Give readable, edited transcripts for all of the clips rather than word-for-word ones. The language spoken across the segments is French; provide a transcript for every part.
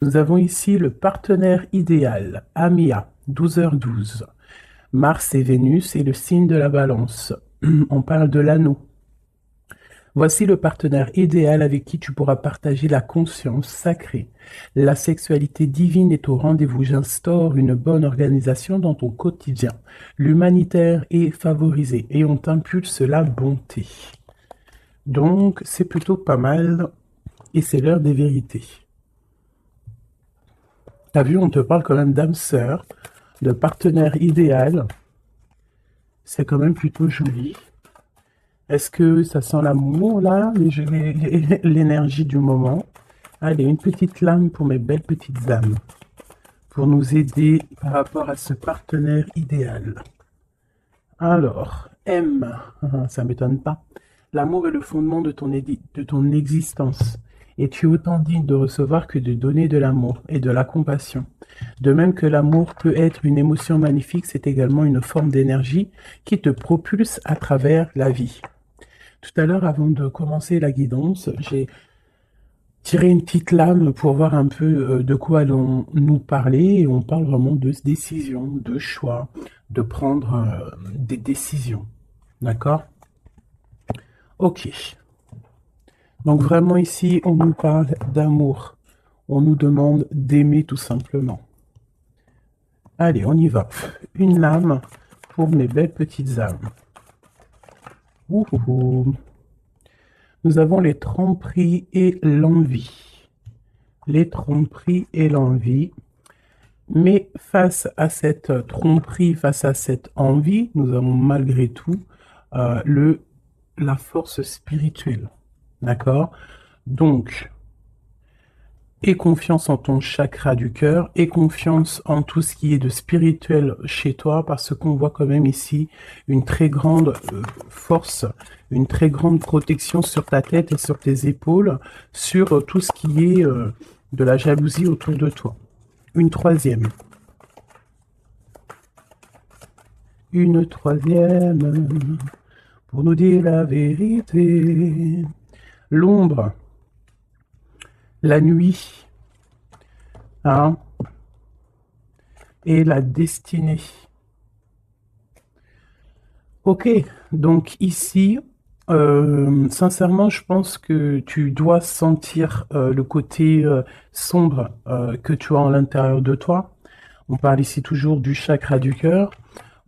Nous avons ici le partenaire idéal, Amia, 12h12. Mars et Vénus et le signe de la balance. On parle de l'anneau. Voici le partenaire idéal avec qui tu pourras partager la conscience sacrée. La sexualité divine est au rendez-vous. J'instaure une bonne organisation dans ton quotidien. L'humanitaire est favorisé et on t'impulse la bonté. Donc, c'est plutôt pas mal et c'est l'heure des vérités. T'as vu, on te parle quand même d'âme sœur, de partenaire idéal. C'est quand même plutôt joli. Est-ce que ça sent l'amour là, l'énergie du moment? Allez, une petite lame pour mes belles petites âmes, pour nous aider par rapport à ce partenaire idéal. Alors, M, ça m'étonne pas. L'amour est le fondement de ton existence. Et tu es autant digne de recevoir que de donner de l'amour et de la compassion. De même que l'amour peut être une émotion magnifique, c'est également une forme d'énergie qui te propulse à travers la vie. Tout à l'heure, avant de commencer la guidance, j'ai tiré une petite lame pour voir un peu de quoi allons nous parler. Et on parle vraiment de décision, de choix, de prendre des décisions. D'accord? Ok. Donc vraiment ici, on nous parle d'amour. On nous demande d'aimer tout simplement. Allez, on y va. Une lame pour mes belles petites âmes. Ouh, ouh, ouh. Nous avons les tromperies et l'envie. Les tromperies et l'envie. Mais face à cette tromperie, face à cette envie, nous avons malgré tout la force spirituelle. D'accord? Donc, aie confiance en ton chakra du cœur, aie confiance en tout ce qui est de spirituel chez toi, parce qu'on voit quand même ici une très grande force, une très grande protection sur ta tête et sur tes épaules, sur tout ce qui est de la jalousie autour de toi. Une troisième. Une troisième, pour nous dire la vérité. L'ombre, la nuit, hein, et la destinée. Ok, donc ici, sincèrement, je pense que tu dois sentir le côté sombre que tu as à l'intérieur de toi. On parle ici toujours du chakra du cœur.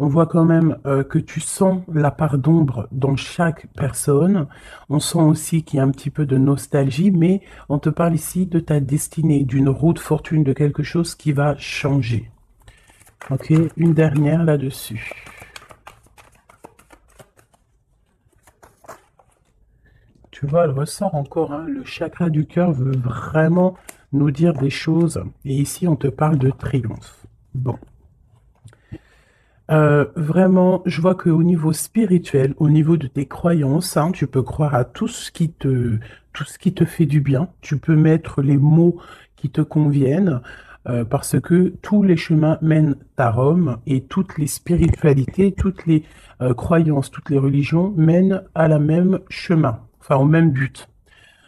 On voit quand même que tu sens la part d'ombre dans chaque personne. On sent aussi qu'il y a un petit peu de nostalgie, mais on te parle ici de ta destinée, d'une roue de fortune, de quelque chose qui va changer. Ok, une dernière là-dessus. Tu vois, elle ressort encore, hein, le chakra du cœur veut vraiment nous dire des choses. Et ici, on te parle de triomphe. Bon. Vraiment, je vois qu'au niveau spirituel, au niveau de tes croyances, hein, tu peux croire à tout ce qui te fait du bien. Tu peux mettre les mots qui te conviennent, parce que tous les chemins mènent à Rome et toutes les spiritualités, toutes les croyances, toutes les religions mènent à la même chemin, enfin au même but.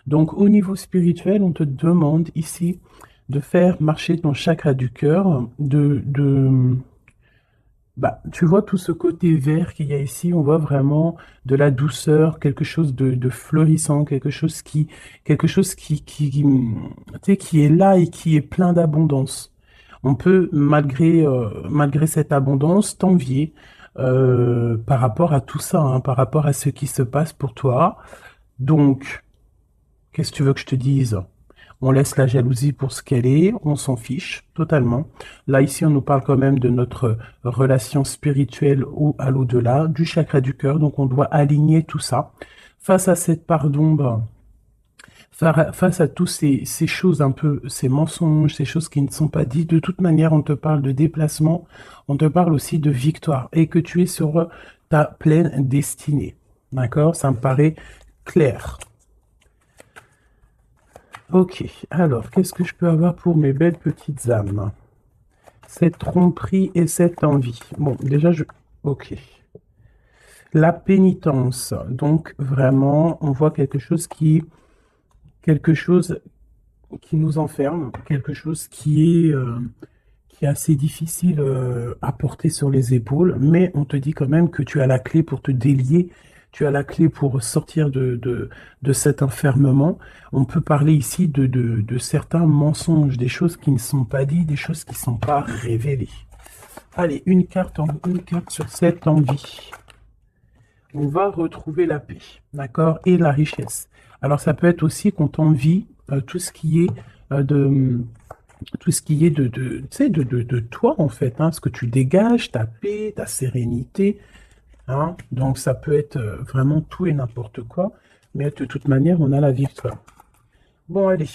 Donc, au niveau spirituel, on te demande ici de faire marcher ton chakra du cœur, bah, tu vois tout ce côté vert qu'il y a ici, on voit vraiment de la douceur, quelque chose de fleurissant, quelque chose tu sais, qui est là et qui est plein d'abondance. On peut, malgré cette abondance, t'envier par rapport à tout ça, hein, par rapport à ce qui se passe pour toi. Donc, qu'est-ce que tu veux que je te dise? On laisse la jalousie pour ce qu'elle est, on s'en fiche totalement. Là, ici, on nous parle quand même de notre relation spirituelle ou à l'au-delà, du chakra du cœur, donc on doit aligner tout ça. Face à cette part d'ombre, face à tous ces choses un peu, ces mensonges, ces choses qui ne sont pas dites, de toute manière, on te parle de déplacement, on te parle aussi de victoire et que tu es sur ta pleine destinée. D'accord? Ça me paraît clair. Ok, alors, qu'est-ce que je peux avoir pour mes belles petites âmes? Cette tromperie et cette envie. Bon, déjà, Ok. La pénitence. Donc, vraiment, on voit quelque chose qui nous enferme, quelque chose qui est assez difficile à porter sur les épaules, mais on te dit quand même que tu as la clé pour te délier, tu as la clé pour sortir de cet enfermement. On peut parler ici de certains mensonges, des choses qui ne sont pas dites, des choses qui ne sont pas révélées. Allez, une carte sur cette envie. On va retrouver la paix, d'accord, et la richesse. Alors ça peut être aussi qu'on t'envie tout ce qui est tout ce qui est tu sais, de toi en fait, hein, ce que tu dégages, ta paix, ta sérénité, hein. Donc ça peut être vraiment tout et n'importe quoi, mais de toute manière, on a la victoire. Bon, allez.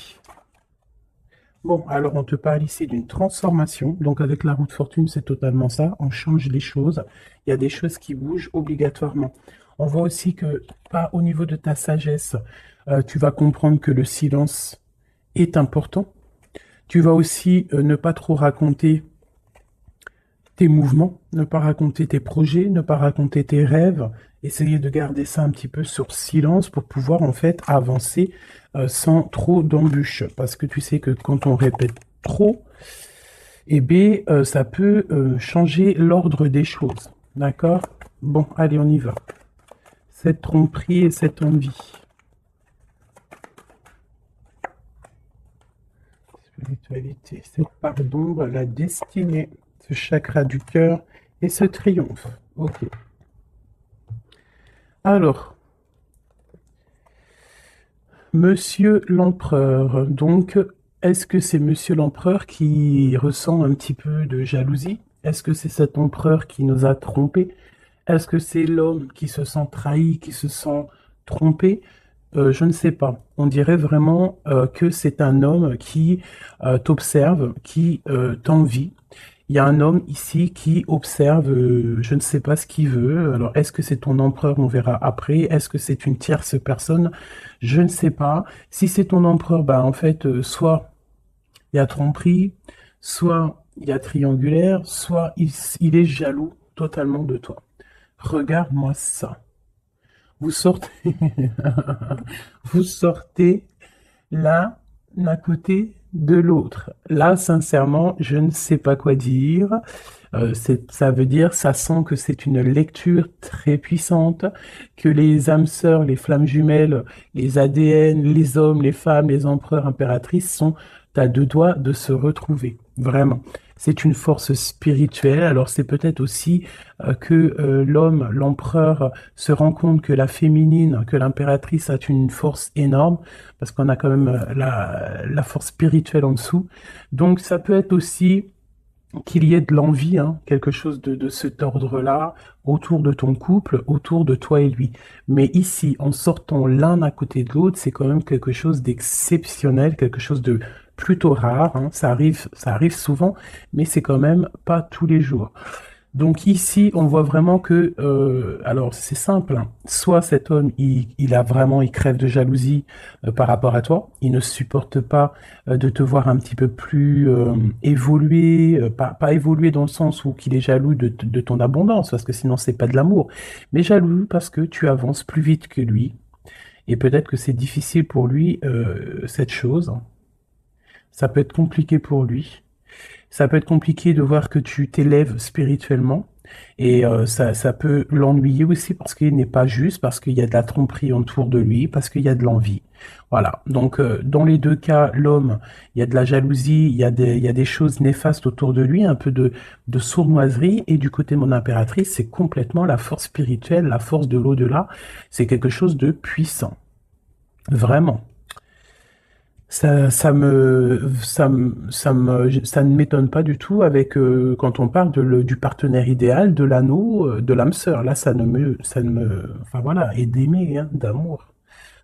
Bon, alors on te parle ici d'une transformation. Donc avec la roue de fortune, c'est totalement ça. On change les choses. Il y a des choses qui bougent obligatoirement. On voit aussi que, pas au niveau de ta sagesse, tu vas comprendre que le silence est important. Tu vas aussi ne pas trop raconter tes mouvements, ne pas raconter tes projets, ne pas raconter tes rêves. Essayer de garder ça un petit peu sur silence pour pouvoir en fait avancer sans trop d'embûches. Parce que tu sais que quand on répète trop, eh bien, ça peut changer l'ordre des choses. D'accord? Bon, allez, on y va. Cette tromperie et cette envie. Spiritualité, cette part d'ombre, la destinée, ce chakra du cœur et ce triomphe. Ok. Alors, Monsieur l'Empereur, donc, est-ce que c'est Monsieur l'Empereur qui ressent un petit peu de jalousie? Est-ce que c'est cet empereur qui nous a trompés? Est-ce que c'est l'homme qui se sent trahi, qui se sent trompé? Je ne sais pas. On dirait vraiment que c'est un homme qui t'observe, qui t'envie. Il y a un homme ici qui observe, je ne sais pas ce qu'il veut. Alors, est-ce que c'est ton empereur? On verra après. Est-ce que c'est une tierce personne? Je ne sais pas. Si c'est ton empereur, bah, en fait, soit il y a tromperie, soit il y a triangulaire, soit il est jaloux totalement de toi. Regarde-moi ça. Vous sortez, vous sortez l'un d'un côté de l'autre. Là, sincèrement, je ne sais pas quoi dire. Ça veut dire, ça sent que c'est une lecture très puissante, que les âmes sœurs, les flammes jumelles, les ADN, les hommes, les femmes, les empereurs, impératrices sont à deux doigts de se retrouver. Vraiment. C'est une force spirituelle. Alors c'est peut-être aussi que l'homme, l'empereur, se rend compte que la féminine, que l'impératrice a une force énorme, parce qu'on a quand même la force spirituelle en dessous. Donc ça peut être aussi qu'il y ait de l'envie, hein, quelque chose de cet ordre-là, autour de ton couple, autour de toi et lui. Mais ici, en sortant l'un à côté de l'autre, c'est quand même quelque chose d'exceptionnel, quelque chose de plutôt rare, hein. Ça arrive souvent, mais c'est quand même pas tous les jours. Donc ici, on voit vraiment que, alors c'est simple, hein. Soit cet homme, il crève de jalousie par rapport à toi, il ne supporte pas de te voir un petit peu plus évoluer, pas évoluer dans le sens où qu'il est jaloux de ton abondance, parce que sinon c'est pas de l'amour, mais jaloux parce que tu avances plus vite que lui, et peut-être que c'est difficile pour lui cette chose. Ça peut être compliqué pour lui. Ça peut être compliqué de voir que tu t'élèves spirituellement et ça peut l'ennuyer aussi parce qu'il n'est pas juste, parce qu'il y a de la tromperie autour de lui, parce qu'il y a de l'envie. Voilà. Donc dans les deux cas, l'homme, il y a de la jalousie, il y a des choses néfastes autour de lui, un peu de sournoiserie. Et du côté de mon impératrice, c'est complètement la force spirituelle, la force de l'au-delà. C'est quelque chose de puissant. Vraiment. Ça ne m'étonne pas du tout avec quand on parle du partenaire idéal, de l'anneau, de l'âme sœur. Là, enfin voilà, et d'aimer, hein, d'amour.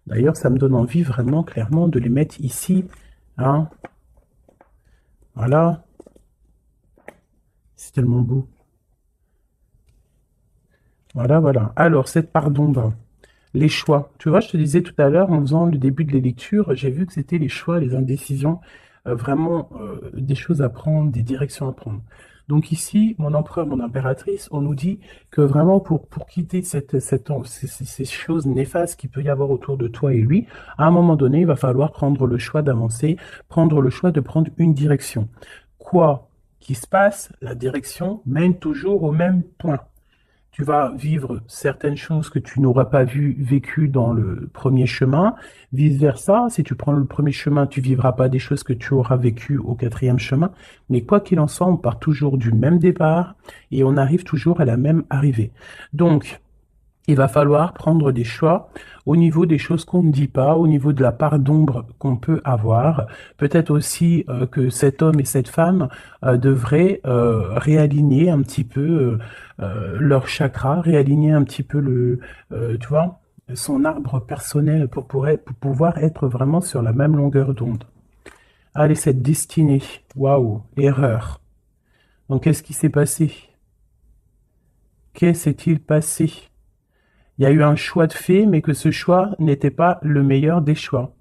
D'ailleurs, ça me donne envie vraiment clairement de les mettre ici, hein. Voilà, c'est tellement beau. Voilà, voilà. Alors, cette part d'ombre. Les choix. Tu vois, je te disais tout à l'heure, en faisant le début de les lectures, j'ai vu que c'était les choix, les indécisions, vraiment des choses à prendre, des directions à prendre. Donc ici, mon empereur, mon impératrice, on nous dit que vraiment pour quitter ces choses néfastes qu'il peut y avoir autour de toi et lui, à un moment donné, il va falloir prendre le choix d'avancer, prendre le choix de prendre une direction. Quoi qu'il se passe, la direction mène toujours au même point. Tu vas vivre certaines choses que tu n'auras pas vécues dans le premier chemin. Vice-versa, si tu prends le premier chemin, tu vivras pas des choses que tu auras vécues au quatrième chemin. Mais quoi qu'il en soit, on part toujours du même départ et on arrive toujours à la même arrivée. Donc, il va falloir prendre des choix au niveau des choses qu'on ne dit pas, au niveau de la part d'ombre qu'on peut avoir. Peut-être aussi que cet homme et cette femme devraient réaligner un petit peu leur chakra, réaligner un petit peu tu vois, son arbre personnel pour pouvoir être vraiment sur la même longueur d'onde. Allez, cette destinée, waouh, erreur. Donc, qu'est-ce qui s'est passé? Qu'est-ce s'est-il passé? Il y a eu un choix de fait, mais que ce choix n'était pas le meilleur des choix.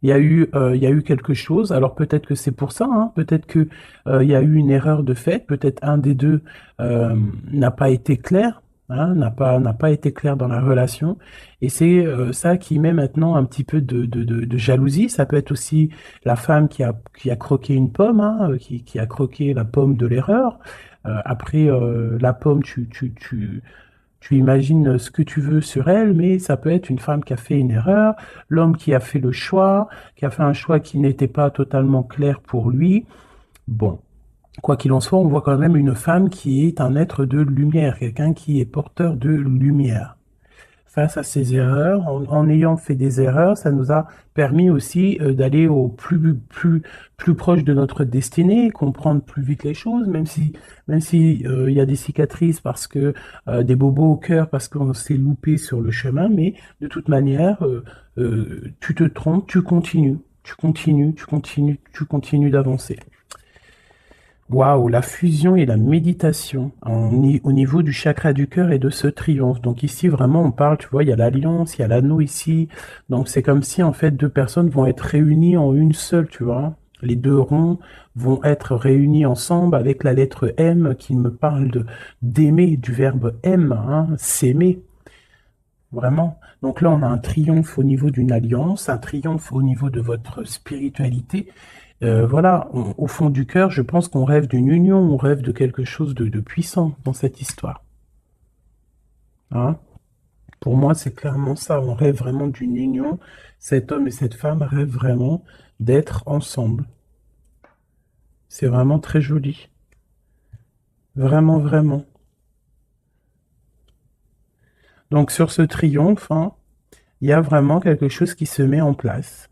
Il y a eu quelque chose. Alors peut-être que c'est pour ça, hein, peut-être que il y a eu une erreur de fait. Peut-être un des deux n'a pas été clair, hein, n'a pas été clair dans la relation. Et c'est ça qui met maintenant un petit peu de jalousie. Ça peut être aussi la femme qui a croqué une pomme, hein, qui a croqué la pomme de l'erreur. Après la pomme, tu imagines ce que tu veux sur elle, mais ça peut être une femme qui a fait une erreur, l'homme qui a fait le choix, qui a fait un choix qui n'était pas totalement clair pour lui. Bon, quoi qu'il en soit, on voit quand même une femme qui est un être de lumière, quelqu'un qui est porteur de lumière. Face à ces erreurs, en ayant fait des erreurs, ça nous a permis aussi d'aller au plus proche de notre destinée, comprendre plus vite les choses, même si il y a des cicatrices parce que des bobos au cœur parce qu'on s'est loupé sur le chemin, mais de toute manière, tu te trompes, tu continues d'avancer. Waouh, la fusion et la méditation au niveau du chakra du cœur et de ce triomphe. Donc ici, vraiment, on parle, tu vois, il y a l'alliance, il y a l'anneau ici. Donc c'est comme si, en fait, deux personnes vont être réunies en une seule, tu vois. Les deux ronds vont être réunis ensemble avec la lettre M qui me parle d'aimer, du verbe aime, hein, s'aimer. Vraiment. Donc là, on a un triomphe au niveau d'une alliance, un triomphe au niveau de votre spiritualité. Voilà, au fond du cœur, je pense qu'on rêve d'une union, on rêve de quelque chose de puissant dans cette histoire. Hein? Pour moi, c'est clairement ça. On rêve vraiment d'une union. Cet homme et cette femme rêvent vraiment d'être ensemble. C'est vraiment très joli. Vraiment, vraiment. Donc sur ce triomphe, hein, il y a vraiment quelque chose qui se met en place.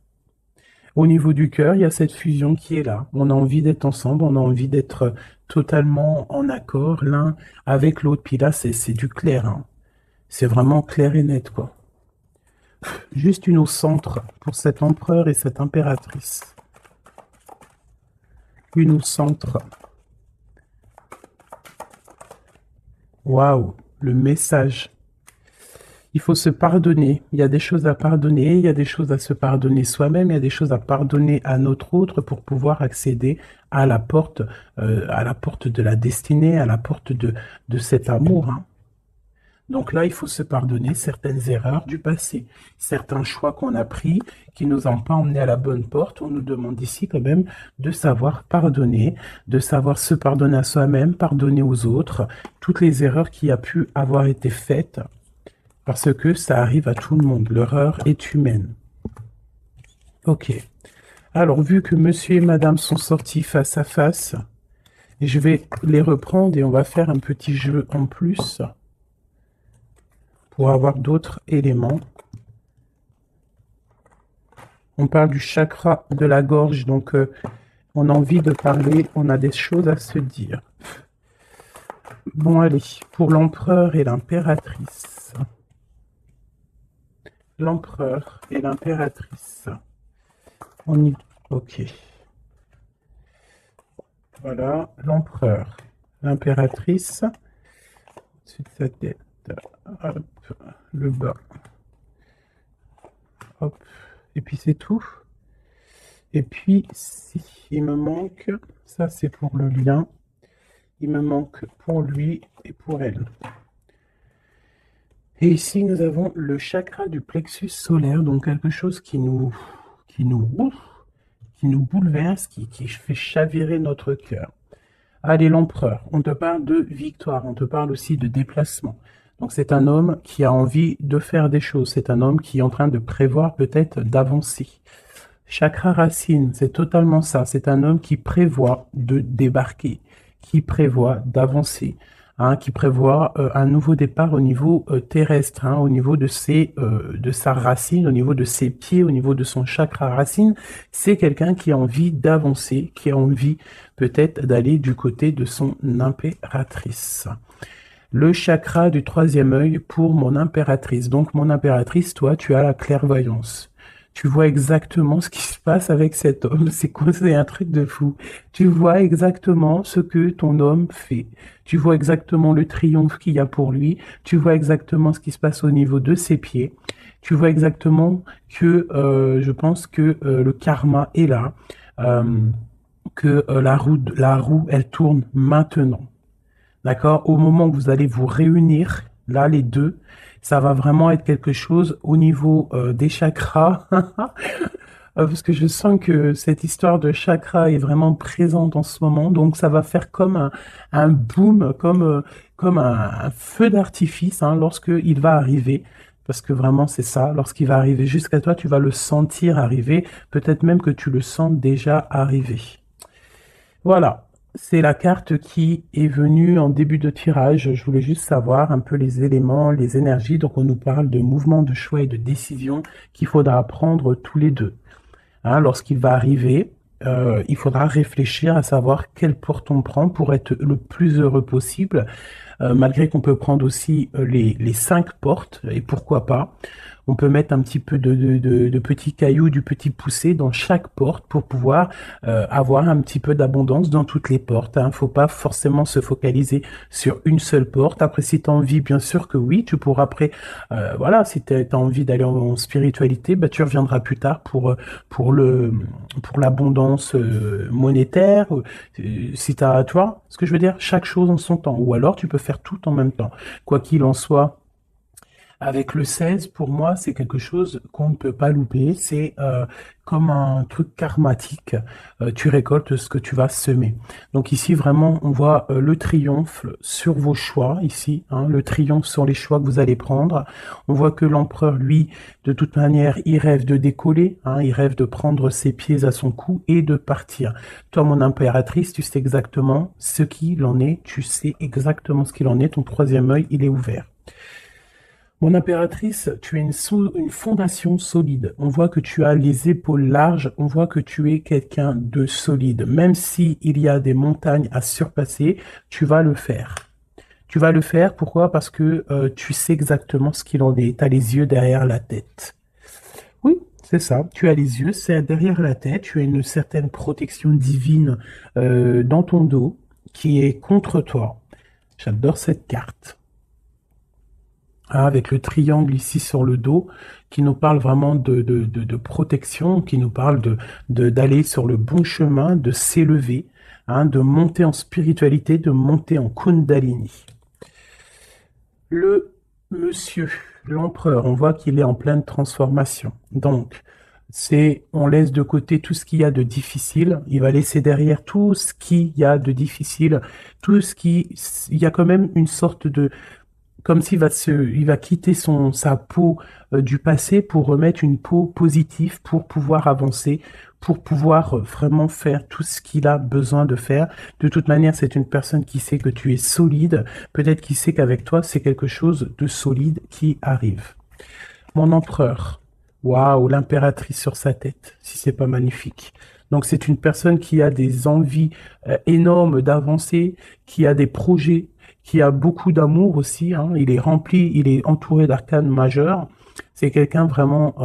Au niveau du cœur, il y a cette fusion qui est là. On a envie d'être ensemble, on a envie d'être totalement en accord l'un avec l'autre. Puis là, c'est du clair, hein. C'est vraiment clair et net, quoi. Juste une au centre pour cet empereur et cette impératrice. Une au centre. Waouh, le message. Il faut se pardonner. Il y a des choses à pardonner, il y a des choses à se pardonner soi-même, il y a des choses à pardonner à notre autre pour pouvoir accéder à la porte de la destinée, à la porte de cet amour, hein. Donc là, il faut se pardonner certaines erreurs du passé, certains choix qu'on a pris qui nous ont pas emmenés à la bonne porte. On nous demande ici quand même de savoir pardonner, de savoir se pardonner à soi-même, pardonner aux autres, toutes les erreurs qui a pu avoir été faites, parce que ça arrive à tout le monde. L'erreur est humaine. Ok. Alors, vu que monsieur et madame sont sortis face à face, je vais les reprendre et on va faire un petit jeu en plus pour avoir d'autres éléments. On parle du chakra de la gorge, donc on a envie de parler, on a des choses à se dire. Bon, allez, pour l'empereur et l'impératrice. L'empereur et l'impératrice. On y... Ok. Voilà, l'empereur. L'impératrice. Au-dessus de sa tête. Hop, le bas. Hop. Et puis c'est tout. Et puis, si il me manque, ça c'est pour le lien. il me manque pour lui et pour elle. Et ici, nous avons le chakra du plexus solaire, donc quelque chose qui nous, ouf, qui nous bouleverse, qui fait chavirer notre cœur. Allez, l'empereur, on te parle de victoire, on te parle aussi de déplacement. Donc c'est un homme qui a envie de faire des choses, c'est un homme qui est en train de prévoir peut-être d'avancer. Chakra racine, c'est totalement ça, c'est un homme qui prévoit de débarquer, qui prévoit d'avancer, hein, qui prévoit un nouveau départ au niveau terrestre, hein, au niveau de sa racine, au niveau de ses pieds, au niveau de son chakra racine. C'est quelqu'un qui a envie d'avancer, qui a envie peut-être d'aller du côté de son impératrice. Le chakra du troisième œil pour mon impératrice. Donc mon impératrice, toi, tu as la clairvoyance. Tu vois exactement ce qui se passe avec cet homme. C'est quoi? C'est un truc de fou. Tu vois exactement ce que ton homme fait. Tu vois exactement le triomphe qu'il y a pour lui. Tu vois exactement ce qui se passe au niveau de ses pieds. Tu vois exactement que je pense que le karma est là. Que la roue, elle tourne maintenant. D'accord? Au moment où vous allez vous réunir, là, les deux, ça va vraiment être quelque chose au niveau des chakras. Parce que je sens que cette histoire de chakra est vraiment présente en ce moment. Donc, ça va faire comme un boom, comme un feu d'artifice hein, lorsqu'il va arriver. Parce que vraiment, c'est ça. Lorsqu'il va arriver jusqu'à toi, tu vas le sentir arriver. Peut-être même que tu le sens déjà arriver. Voilà. C'est la carte qui est venue en début de tirage. Je voulais juste savoir un peu les éléments, les énergies. Donc, on nous parle de mouvement, de choix et de décision qu'il faudra prendre tous les deux. Hein, lorsqu'il va arriver, il faudra réfléchir à savoir quelle porte on prend pour être le plus heureux possible, malgré qu'on peut prendre aussi les 5 portes, et pourquoi pas. On peut mettre un petit peu de petits cailloux, du petit poussé dans chaque porte pour pouvoir avoir un petit peu d'abondance dans toutes les portes. Hein. Faut pas forcément se focaliser sur une seule porte. Après, si tu as envie, bien sûr que oui, tu pourras après, voilà, si tu as envie d'aller en spiritualité, bah, tu reviendras plus tard pour l'abondance monétaire. Si tu as, tu vois, ce que je veux dire, chaque chose en son temps. Ou alors, tu peux faire tout en même temps. Quoi qu'il en soit, avec le 16, pour moi, c'est quelque chose qu'on ne peut pas louper. C'est comme un truc karmatique. Tu récoltes ce que tu vas semer. Donc ici, vraiment, on voit le triomphe sur vos choix, ici. Hein, le triomphe sur les choix que vous allez prendre. On voit que l'empereur, lui, de toute manière, il rêve de décoller. Hein, il rêve de prendre ses pieds à son cou et de partir. Toi, mon impératrice, tu sais exactement ce qu'il en est. Tu sais exactement ce qu'il en est. Ton troisième œil, il est ouvert. Mon impératrice, tu as une fondation solide. On voit que tu as les épaules larges. On voit que tu es quelqu'un de solide. Même si il y a des montagnes à surpasser, tu vas le faire. Tu vas le faire, pourquoi? Parce que tu sais exactement ce qu'il en est. Tu as les yeux derrière la tête. Oui, c'est ça. Tu as les yeux, c'est derrière la tête. Tu as une certaine protection divine dans ton dos qui est contre toi. J'adore cette carte. Ah, avec le triangle ici sur le dos, qui nous parle vraiment de protection, qui nous parle d'aller sur le bon chemin, de s'élever, hein, de monter en spiritualité, de monter en Kundalini. Le monsieur, l'empereur, on voit qu'il est en pleine transformation. Donc, on laisse de côté tout ce qu'il y a de difficile. Il va laisser derrière tout ce qu'il y a de difficile, il y a quand même une sorte de, comme il va quitter sa peau du passé pour remettre une peau positive pour pouvoir avancer, pour pouvoir vraiment faire tout ce qu'il a besoin de faire. De toute manière, c'est une personne qui sait que tu es solide. Peut-être qu'il sait qu'avec toi, c'est quelque chose de solide qui arrive. Mon empereur. Waouh, l'impératrice sur sa tête, si c'est pas magnifique. Donc c'est une personne qui a des envies énormes d'avancer, qui a des projets, qui a beaucoup d'amour aussi. Hein. Il est rempli, il est entouré d'arcanes majeurs. C'est quelqu'un vraiment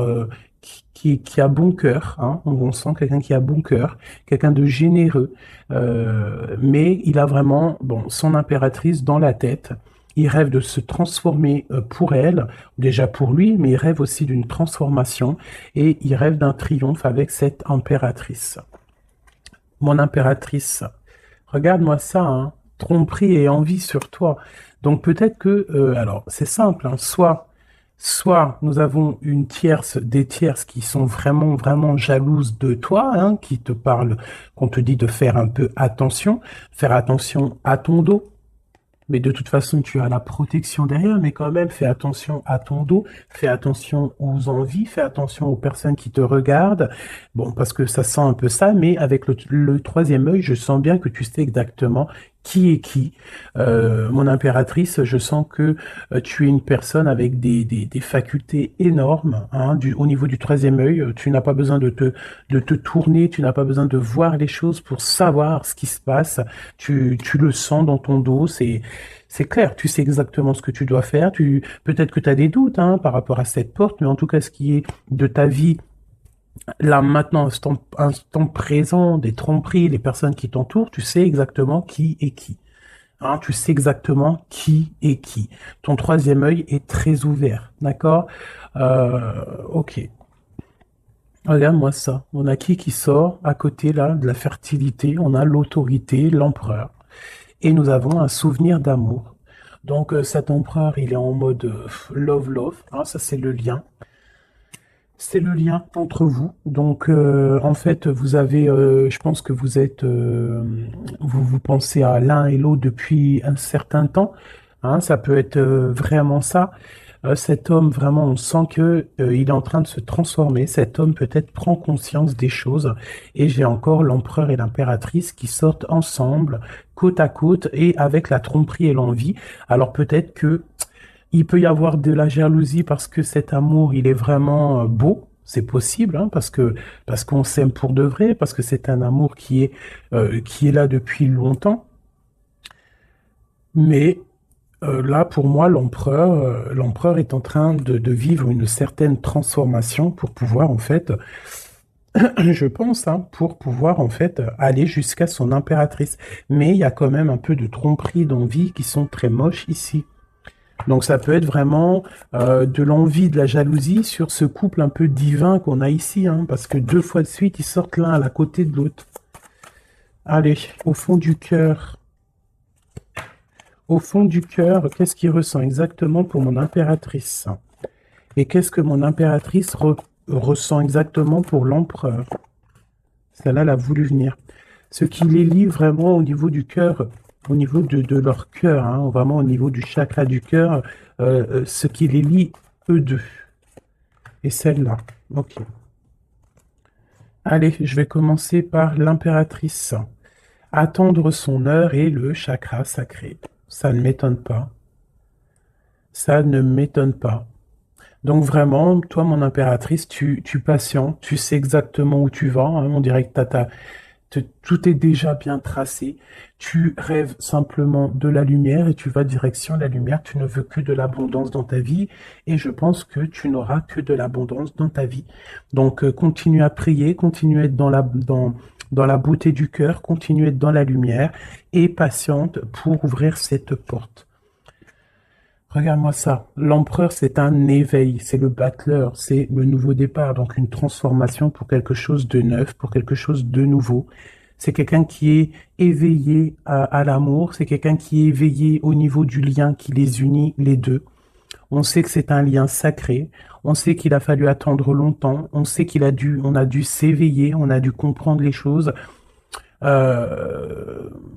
qui a bon cœur. Hein. On sent quelqu'un qui a bon cœur, quelqu'un de généreux. Mais il a vraiment son impératrice dans la tête. Il rêve de se transformer pour elle, déjà pour lui, mais il rêve aussi d'une transformation et il rêve d'un triomphe avec cette impératrice. Mon impératrice, regarde-moi ça, hein. tromperie et envie sur toi. Donc peut-être que, alors c'est simple, hein, soit nous avons une tierce, des tierces qui sont vraiment, vraiment jalouses de toi, hein, qui te parlent, qu'on te dit de faire attention à ton dos. Mais de toute façon, tu as la protection derrière, mais quand même, fais attention à ton dos, fais attention aux envies, fais attention aux personnes qui te regardent. Bon, parce que ça sent un peu ça, mais avec le troisième œil, je sens bien que tu sais exactement qui est qui. Mon impératrice, je sens que tu es une personne avec des facultés énormes, hein, au niveau du troisième œil. Tu n'as pas besoin de te tourner, tu n'as pas besoin de voir les choses pour savoir ce qui se passe. Tu le sens dans ton dos, c'est clair, tu sais exactement ce que tu dois faire. Peut-être que tu as des doutes, hein, par rapport à cette porte, mais en tout cas, ce qui est de ta vie, là maintenant, instant présent, des tromperies, les personnes qui t'entourent, tu sais exactement qui est qui. Hein, tu sais exactement qui est qui. Ton troisième œil est très ouvert, d'accord? Ok. Regarde-moi ça. On a qui sort à côté là de la fertilité? On a l'autorité, l'empereur. Et nous avons un souvenir d'amour. Donc cet empereur, il est en mode love, hein, ça c'est le lien. C'est le lien entre vous. Donc en fait, vous avez, je pense que vous pensez à l'un et l'autre depuis un certain temps. Hein, ça peut être vraiment ça. Cet homme, vraiment, on sent que il est en train de se transformer. Cet homme peut-être prend conscience des choses. Et j'ai encore l'empereur et l'impératrice qui sortent ensemble, côte à côte, et avec la tromperie et l'envie. Alors peut-être que il peut y avoir de la jalousie parce que cet amour, il est vraiment beau. C'est possible, hein, parce qu'on s'aime pour de vrai, parce que c'est un amour qui est là depuis longtemps. Mais là, pour moi, l'empereur est en train de vivre une certaine transformation pour pouvoir, en fait, je pense, hein, pour pouvoir, en fait, aller jusqu'à son impératrice. Mais il y a quand même un peu de tromperie d'envie qui sont très moches ici. Donc ça peut être vraiment de l'envie, de la jalousie sur ce couple un peu divin qu'on a ici, hein, parce que 2 fois de suite, ils sortent l'un à la côté de l'autre. Allez, au fond du cœur. Au fond du cœur, qu'est-ce qu'il ressent exactement pour mon impératrice? Et qu'est-ce que mon impératrice ressent exactement pour l'empereur? Celle-là, elle a voulu venir. Ce qui les lie vraiment au niveau du cœur, au niveau de leur cœur, hein, vraiment au niveau du chakra du cœur, ce qui les lie, eux deux. Et celle-là. Ok. Allez, je vais commencer par l'impératrice. Attendre son heure et le chakra sacré. Ça ne m'étonne pas. Ça ne m'étonne pas. Donc vraiment, toi, mon impératrice, tu patientes, tu sais exactement où tu vas, hein, on dirait que tout est déjà bien tracé. Tu rêves simplement de la lumière et tu vas direction la lumière. Tu ne veux que de l'abondance dans ta vie et je pense que tu n'auras que de l'abondance dans ta vie. Donc continue à prier, continue à être dans la beauté du cœur, continue à être dans la lumière et patiente pour ouvrir cette porte. Regarde-moi ça. L'empereur, c'est un éveil, c'est le battleur, c'est le nouveau départ, donc une transformation pour quelque chose de neuf, pour quelque chose de nouveau. C'est quelqu'un qui est éveillé à l'amour, c'est quelqu'un qui est éveillé au niveau du lien qui les unit, les deux. On sait que c'est un lien sacré, on sait qu'il a fallu attendre longtemps, on sait on a dû s'éveiller, on a dû comprendre les choses,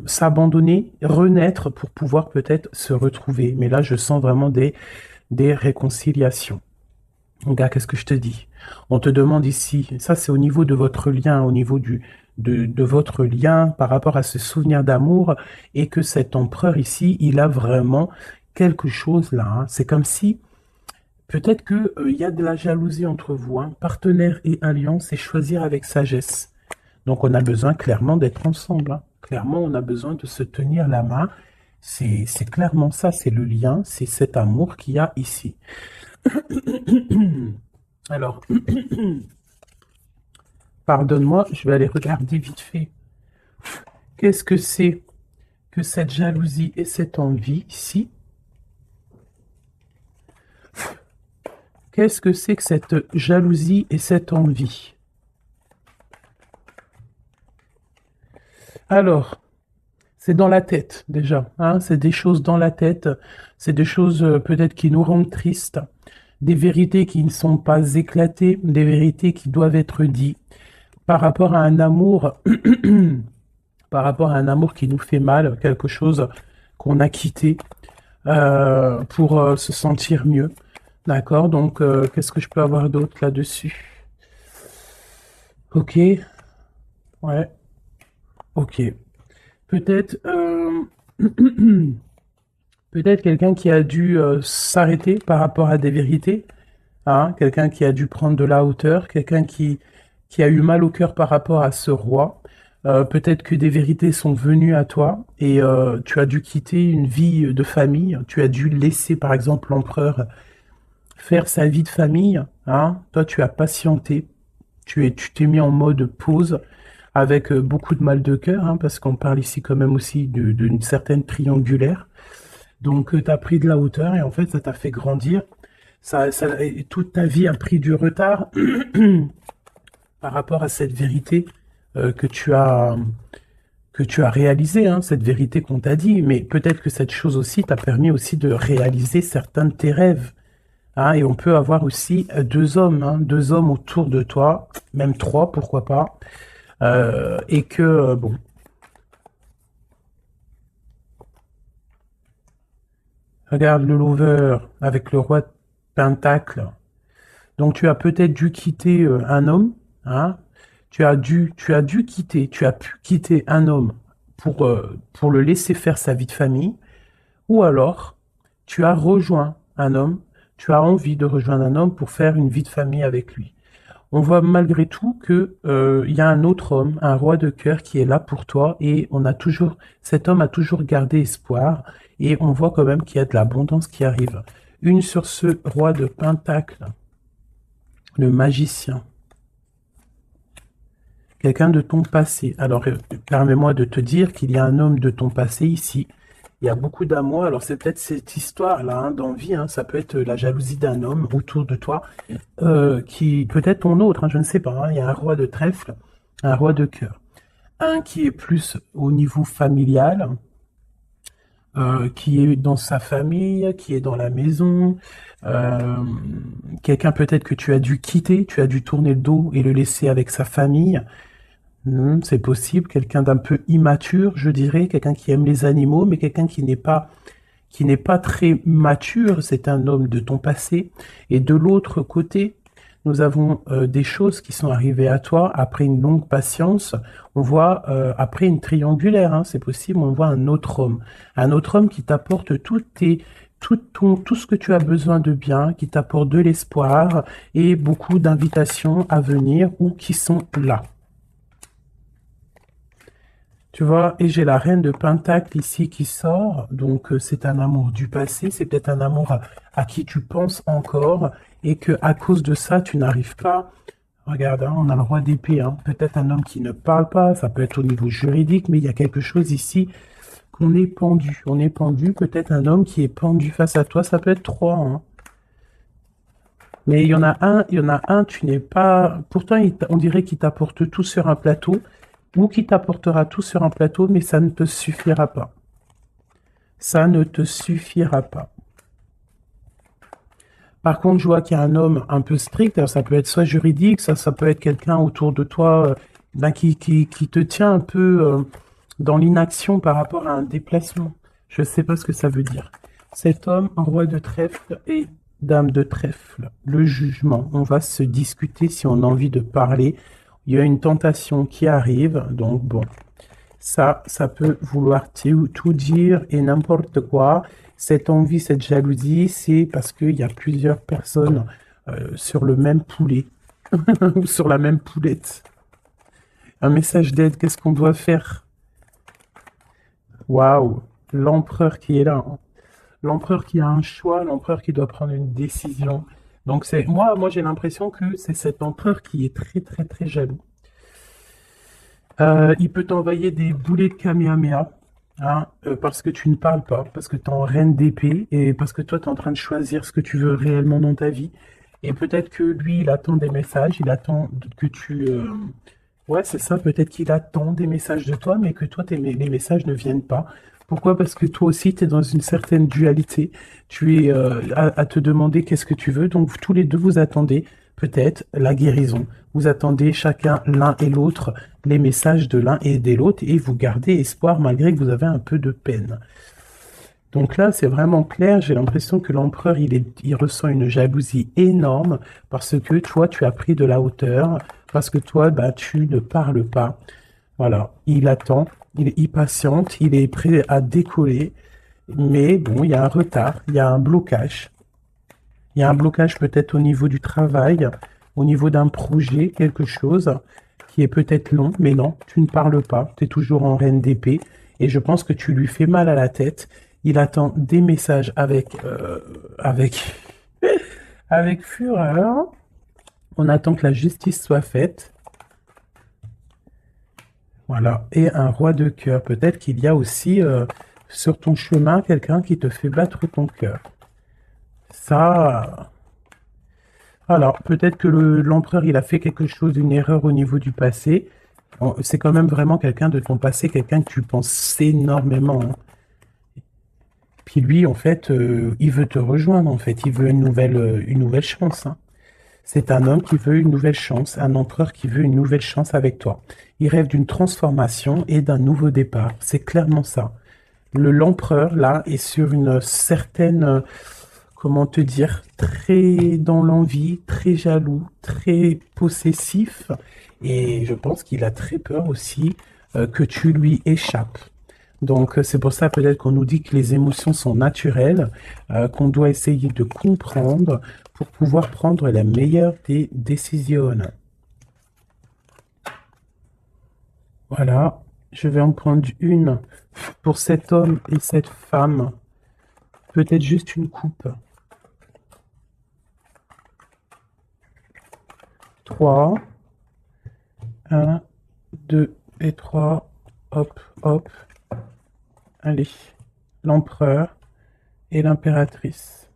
s'abandonner, renaître pour pouvoir peut-être se retrouver. Mais là, je sens vraiment des réconciliations. Regarde, qu'est-ce que je te dis? On te demande ici, ça c'est au niveau de votre lien, au niveau de votre lien par rapport à ce souvenir d'amour, et que cet empereur ici, il a vraiment quelque chose là, hein. C'est comme si, peut-être que il y a de la jalousie entre vous, hein. Partenaire et alliance, et choisir avec sagesse. Donc on a besoin clairement d'être ensemble, hein. Clairement, on a besoin de se tenir la main. C'est clairement ça, c'est le lien, c'est cet amour qu'il y a ici. Alors, pardonne-moi, je vais aller regarder vite fait. Qu'est-ce que c'est que cette jalousie et cette envie ici? Qu'est-ce que c'est que cette jalousie et cette envie? Alors, C'est dans la tête déjà, hein, c'est des choses dans la tête, c'est des choses peut-être qui nous rendent tristes, des vérités qui ne sont pas éclatées, des vérités qui doivent être dites par rapport à un amour, par rapport à un amour qui nous fait mal, quelque chose qu'on a quitté pour se sentir mieux. D'accord, donc qu'est-ce que je peux avoir d'autre là-dessus? Ok, ouais, ok. Peut-être peut-être quelqu'un qui a dû s'arrêter par rapport à des vérités, hein, quelqu'un qui a dû prendre de la hauteur, quelqu'un qui a eu mal au cœur par rapport à ce roi. Peut-être que des vérités sont venues à toi et tu as dû quitter une vie de famille, tu as dû laisser par exemple l'empereur faire sa vie de famille, hein. Toi tu as patienté, tu t'es mis en mode pause avec beaucoup de mal de cœur, hein, parce qu'on parle ici quand même aussi d'une certaine triangulaire. Donc, tu as pris de la hauteur et en fait, ça t'a fait grandir. Et toute ta vie a pris du retard par rapport à cette vérité que que tu as réalisée, hein, cette vérité qu'on t'a dit. Mais peut-être que cette chose aussi t'a permis aussi de réaliser certains de tes rêves. Hein, et on peut avoir aussi deux hommes autour de toi, même trois, pourquoi pas. Et que, bon, regarde le lover avec le roi de Pentacle. Donc tu as peut-être dû quitter un homme, hein. Tu as dû quitter, tu as pu quitter un homme pour le laisser faire sa vie de famille, ou alors tu as rejoint un homme, tu as envie de rejoindre un homme pour faire une vie de famille avec lui. On voit malgré tout que il y a un autre homme, un roi de cœur qui est là pour toi et cet homme a toujours gardé espoir et on voit quand même qu'il y a de l'abondance qui arrive. Une sur ce roi de Pentacle, le magicien, quelqu'un de ton passé. Alors permets-moi de te dire qu'il y a un homme de ton passé ici. Il y a beaucoup d'amour. Alors c'est peut-être cette histoire-là, hein, d'envie, hein, ça peut être la jalousie d'un homme autour de toi, qui peut être ton autre, hein, je ne sais pas. Hein. Il y a un roi de trèfle, un roi de cœur. Un qui est plus au niveau familial, qui est dans sa famille, qui est dans la maison. euh, Quelqu'un peut-être que tu as dû quitter, tu as dû tourner le dos et le laisser avec sa famille. C'est possible. Quelqu'un d'un peu immature, je dirais, quelqu'un qui aime les animaux, mais quelqu'un qui n'est pas très mature, c'est un homme de ton passé. Et de l'autre côté, nous avons des choses qui sont arrivées à toi après une longue patience. On voit après une triangulaire, hein, c'est possible, on voit un autre homme qui t'apporte tout ce que tu as besoin de bien, qui t'apporte de l'espoir et beaucoup d'invitations à venir ou qui sont là. Tu vois, et j'ai la reine de Pentacle ici qui sort, donc c'est un amour du passé, c'est peut-être un amour à qui tu penses encore, et que à cause de ça, tu n'arrives pas. Regarde, hein, on a le roi d'épée, hein, peut-être un homme qui ne parle pas, ça peut être au niveau juridique, mais il y a quelque chose ici qu'on est pendu. On est pendu, peut-être un homme qui est pendu face à toi, ça peut être trois, hein. Mais il y en a un, tu n'es pas. Pourtant, on dirait qu'il t'apporte tout sur un plateau, ou qui t'apportera tout sur un plateau, mais ça ne te suffira pas. Ça ne te suffira pas. Par contre, je vois qu'il y a un homme un peu strict, alors ça peut être soit juridique, ça peut être quelqu'un autour de toi ben, qui te tient un peu dans l'inaction par rapport à un déplacement. Je ne sais pas ce que ça veut dire. Cet homme, roi de trèfle et dame de trèfle, le jugement. On va se discuter si on a envie de parler. Il y a une tentation qui arrive, donc bon, ça peut vouloir tout dire et n'importe quoi. Cette envie, cette jalousie, c'est parce qu'il y a plusieurs personnes sur le même poulet, ou sur la même poulette. Un message d'aide, qu'est-ce qu'on doit faire? Waouh, l'empereur qui est là, hein. L'empereur qui a un choix, l'empereur qui doit prendre une décision. Donc c'est moi j'ai l'impression que c'est cet empereur qui est très très très jaloux. Il peut t'envoyer des boulets de Kamehameha, hein, parce que tu ne parles pas, parce que tu es en reine d'épée et parce que toi tu es en train de choisir ce que tu veux réellement dans ta vie. Et peut-être que lui il attend des messages, il attend que Ouais, c'est ça, peut-être qu'il attend des messages de toi, mais que toi, les messages ne viennent pas. Pourquoi? Parce que toi aussi, tu es dans une certaine dualité. Tu es à te demander qu'est-ce que tu veux. Donc, tous les deux, vous attendez peut-être la guérison. Vous attendez chacun, l'un et l'autre, les messages de l'un et de l'autre, et vous gardez espoir malgré que vous avez un peu de peine. Donc là, c'est vraiment clair. J'ai l'impression que l'empereur, il ressent une jalousie énorme parce que toi, tu as pris de la hauteur, parce que toi, bah, tu ne parles pas. Voilà, il attend, il est impatiente, il est prêt à décoller, mais bon, il y a un retard, il y a un blocage. Il y a un blocage peut-être au niveau du travail, au niveau d'un projet, quelque chose qui est peut-être long, mais non, tu ne parles pas, tu es toujours en reine d'épée, et je pense que tu lui fais mal à la tête. Il attend des messages avec, avec fureur. On attend que la justice soit faite. Voilà. Et un roi de cœur. Peut-être qu'il y a aussi sur ton chemin quelqu'un qui te fait battre ton cœur. Ça, alors peut-être que l'empereur il a fait quelque chose, une erreur au niveau du passé. Bon, c'est quand même vraiment quelqu'un de ton passé, quelqu'un que tu penses énormément, hein. Puis lui, en fait, il veut te rejoindre, en fait. Il veut une nouvelle chance, hein. C'est un homme qui veut une nouvelle chance, un empereur qui veut une nouvelle chance avec toi. Il rêve d'une transformation et d'un nouveau départ. C'est clairement ça. L'empereur, là, est sur une certaine, comment te dire, très dans l'envie, très jaloux, très possessif. Et je pense qu'il a très peur aussi que tu lui échappes. Donc, c'est pour ça peut-être qu'on nous dit que les émotions sont naturelles, qu'on doit essayer de comprendre pour pouvoir prendre la meilleure des décisions. Voilà, je vais en prendre une pour cet homme et cette femme. Peut-être juste une coupe. 3, 1, 2 et 3. Hop, hop. Allez, l'empereur et l'impératrice.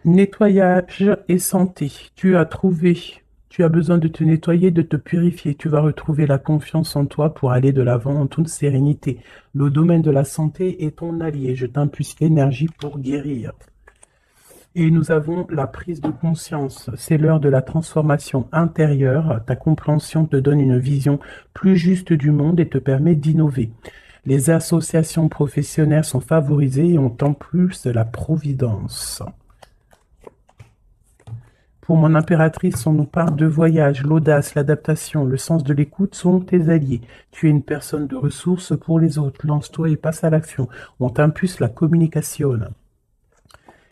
Nettoyage et santé. Tu as besoin de te nettoyer, de te purifier. Tu vas retrouver la confiance en toi pour aller de l'avant en toute sérénité. Le domaine de la santé est ton allié. Je t'impulse l'énergie pour guérir. Et nous avons la prise de conscience. C'est l'heure de la transformation intérieure. Ta compréhension te donne une vision plus juste du monde et te permet d'innover. Les associations professionnelles sont favorisées et on en plus de la providence. Pour mon impératrice, on nous parle de voyage, l'audace, l'adaptation, le sens de l'écoute sont tes alliés. Tu es une personne de ressources pour les autres. Lance-toi et passe à l'action. On t'impulse la communication.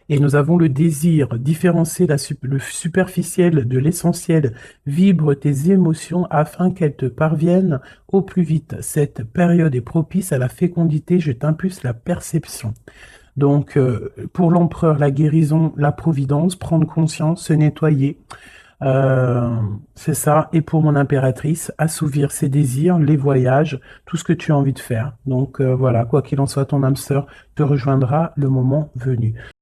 Et nous avons le désir, différencier le superficiel de l'essentiel. Vibre tes émotions afin qu'elles te parviennent au plus vite. Cette période est propice à la fécondité. Je t'impulse la perception. Donc, pour l'empereur, la guérison, la providence, prendre conscience, se nettoyer, c'est ça. Et pour mon impératrice, assouvir ses désirs, les voyages, tout ce que tu as envie de faire. Donc voilà, quoi qu'il en soit, ton âme sœur te rejoindra le moment venu.